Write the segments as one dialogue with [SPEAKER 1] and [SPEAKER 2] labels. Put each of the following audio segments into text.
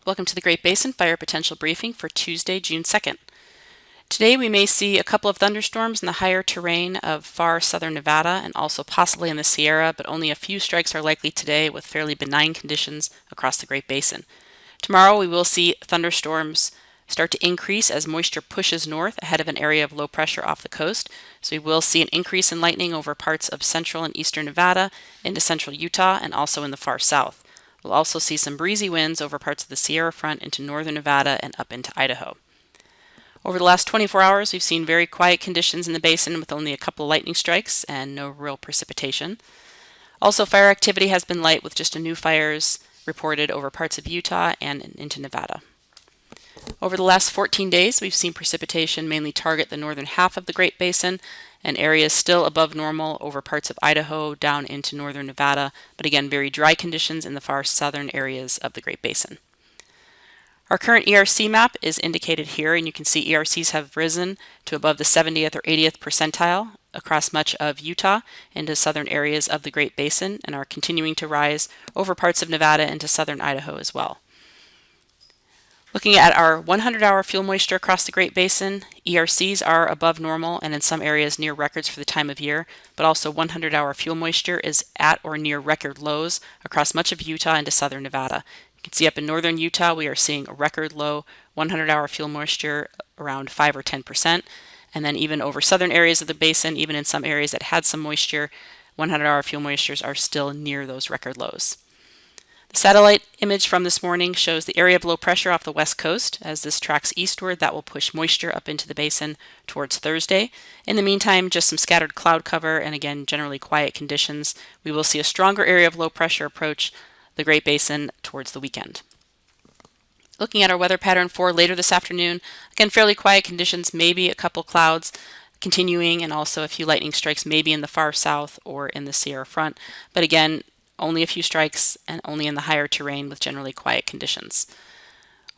[SPEAKER 1] Welcome to the Great Basin Fire Potential Briefing for Tuesday, June 2nd. Today we may see a couple of thunderstorms in the higher terrain of far southern Nevada and also possibly in the Sierra, but only a few strikes are likely today with fairly benign conditions across the Great Basin. Tomorrow we will see thunderstorms start to increase as moisture pushes north ahead of an area of low pressure off the coast. So we will see an increase in lightning over parts of central and eastern Nevada into central Utah and also in the far south. We'll also see some breezy winds over parts of the Sierra Front into northern Nevada and up into Idaho. Over the last 24 hours, we've seen very quiet conditions in the basin with only a couple of lightning strikes and no real precipitation. Also, fire activity has been light with just a few fires reported over parts of Utah and into Nevada. Over the last 14 days, we've seen precipitation mainly target the northern half of the Great Basin and areas still above normal over parts of Idaho down into northern Nevada, but again, very dry conditions in the far southern areas of the Great Basin. Our current ERC map is indicated here, and you can see ERCs have risen to above the 70th or 80th percentile across much of Utah into southern areas of the Great Basin and are continuing to rise over parts of Nevada into southern Idaho as well. Looking at our 100-hour fuel moisture across the Great Basin, ERCs are above normal and in some areas near records for the time of year, but also 100-hour fuel moisture is at or near record lows across much of Utah into southern Nevada. You can see up in northern Utah we are seeing a record low 100-hour fuel moisture around 5 or 10%, and then even over southern areas of the basin, even in some areas that had some moisture, 100-hour fuel moistures are still near those record lows. The satellite image from this morning shows the area of low pressure off the west coast. As this tracks eastward, that will push moisture up into the basin towards Thursday. In the meantime, just some scattered cloud cover and again, generally quiet conditions. We will see a stronger area of low pressure approach the Great Basin towards the weekend. Looking at our weather pattern for later this afternoon, again, fairly quiet conditions, maybe a couple clouds continuing and also a few lightning strikes maybe in the far south or in the Sierra Front. But again, only a few strikes and only in the higher terrain with generally quiet conditions.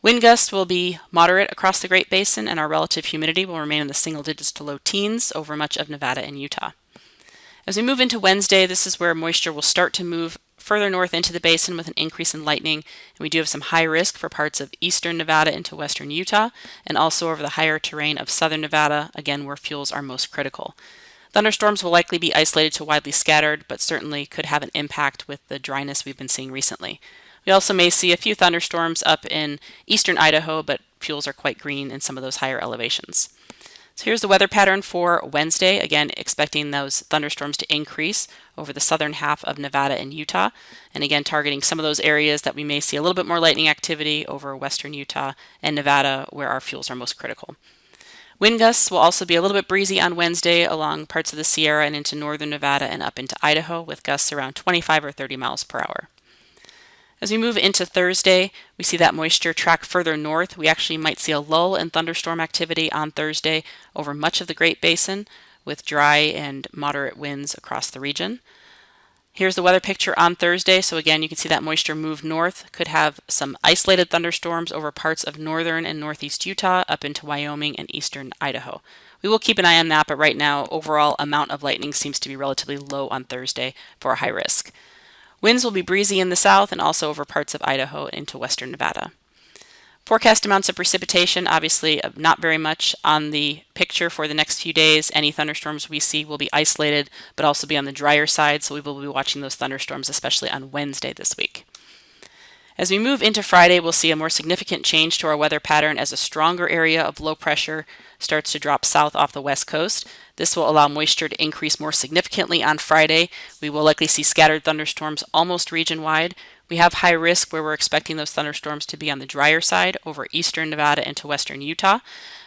[SPEAKER 1] Wind gusts will be moderate across the Great Basin and our relative humidity will remain in the single digits to low teens over much of Nevada and Utah. As we move into Wednesday, this is where moisture will start to move further north into the basin with an increase in lightning, and we do have some high risk for parts of eastern Nevada into western Utah and also over the higher terrain of southern Nevada, again where fuels are most critical. Thunderstorms will likely be isolated to widely scattered, but certainly could have an impact with the dryness we've been seeing recently. We also may see a few thunderstorms up in eastern Idaho, but fuels are quite green in some of those higher elevations. So here's the weather pattern for Wednesday, again expecting those thunderstorms to increase over the southern half of Nevada and Utah, and again targeting some of those areas that we may see a little bit more lightning activity over western Utah and Nevada where our fuels are most critical. Wind gusts will also be a little bit breezy on Wednesday along parts of the Sierra and into northern Nevada and up into Idaho with gusts around 25 or 30 miles per hour. As we move into Thursday, we see that moisture track further north. We actually might see a lull in thunderstorm activity on Thursday over much of the Great Basin with dry and moderate winds across the region. Here's the weather picture on Thursday. So again, you can see that moisture move north, could have some isolated thunderstorms over parts of northern and northeast Utah up into Wyoming and eastern Idaho. We will keep an eye on that, but right now, overall amount of lightning seems to be relatively low on Thursday for high risk. Winds will be breezy in the south and also over parts of Idaho into western Nevada. Forecast amounts of precipitation, obviously not very much on the picture for the next few days. Any thunderstorms we see will be isolated, but also be on the drier side, so we will be watching those thunderstorms, especially on Wednesday this week. As we move into Friday, we'll see a more significant change to our weather pattern as a stronger area of low pressure starts to drop south off the west coast. This will allow moisture to increase more significantly on Friday. We will likely see scattered thunderstorms almost region-wide. We have high risk where we're expecting those thunderstorms to be on the drier side over eastern Nevada into western Utah,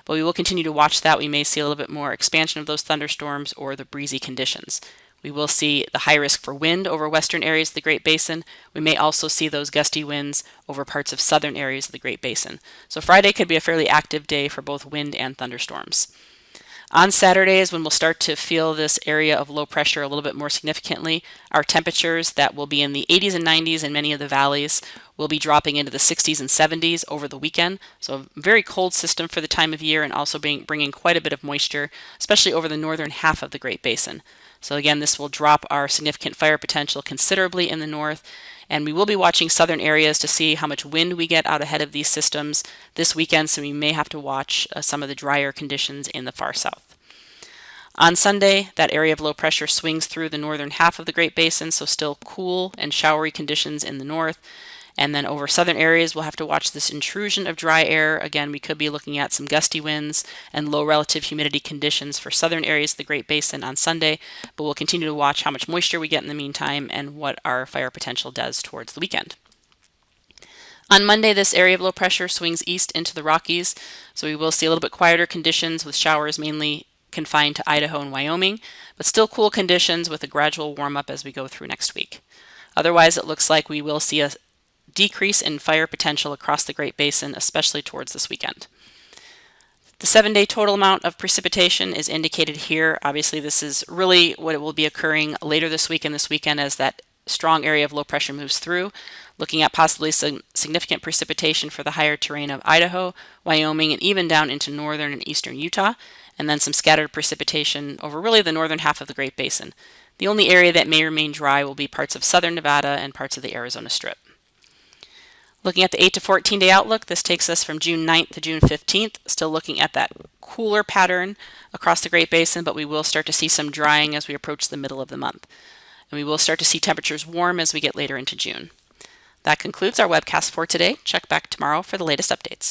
[SPEAKER 1] but we will continue to watch that. We may see a little bit more expansion of those thunderstorms or the breezy conditions. We will see the high risk for wind over western areas of the Great Basin. We may also see those gusty winds over parts of southern areas of the Great Basin. So Friday could be a fairly active day for both wind and thunderstorms. On Saturday is when we'll start to feel this area of low pressure a little bit more significantly. Our temperatures that will be in the 80s and 90s in many of the valleys will be dropping into the 60s and 70s over the weekend. So a very cold system for the time of year, and also bringing quite a bit of moisture, especially over the northern half of the Great Basin. So again, this will drop our significant fire potential considerably in the north, and we will be watching southern areas to see how much wind we get out ahead of these systems this weekend, so we may have to watch some of the drier conditions in the far south. On Sunday, that area of low pressure swings through the northern half of the Great Basin, so still cool and showery conditions in the north. And then over southern areas, we'll have to watch this intrusion of dry air. Again, we could be looking at some gusty winds and low relative humidity conditions for southern areas of the Great Basin on Sunday, but we'll continue to watch how much moisture we get in the meantime and what our fire potential does towards the weekend. On Monday, this area of low pressure swings east into the Rockies, so we will see a little bit quieter conditions with showers mainly confined to Idaho and Wyoming, but still cool conditions with a gradual warm up as we go through next week. Otherwise, it looks like we will see a decrease in fire potential across the Great Basin, especially towards this weekend. The 7-day total amount of precipitation is indicated here. Obviously, this is really what will be occurring later this week and this weekend as that strong area of low pressure moves through, looking at possibly some significant precipitation for the higher terrain of Idaho, Wyoming, and even down into northern and eastern Utah, and then some scattered precipitation over really the northern half of the Great Basin. The only area that may remain dry will be parts of southern Nevada and parts of the Arizona Strip. Looking at the 8 to 14 day outlook, this takes us from June 9th to June 15th, still looking at that cooler pattern across the Great Basin, but we will start to see some drying as we approach the middle of the month. And we will start to see temperatures warm as we get later into June. That concludes our webcast for today. Check back tomorrow for the latest updates.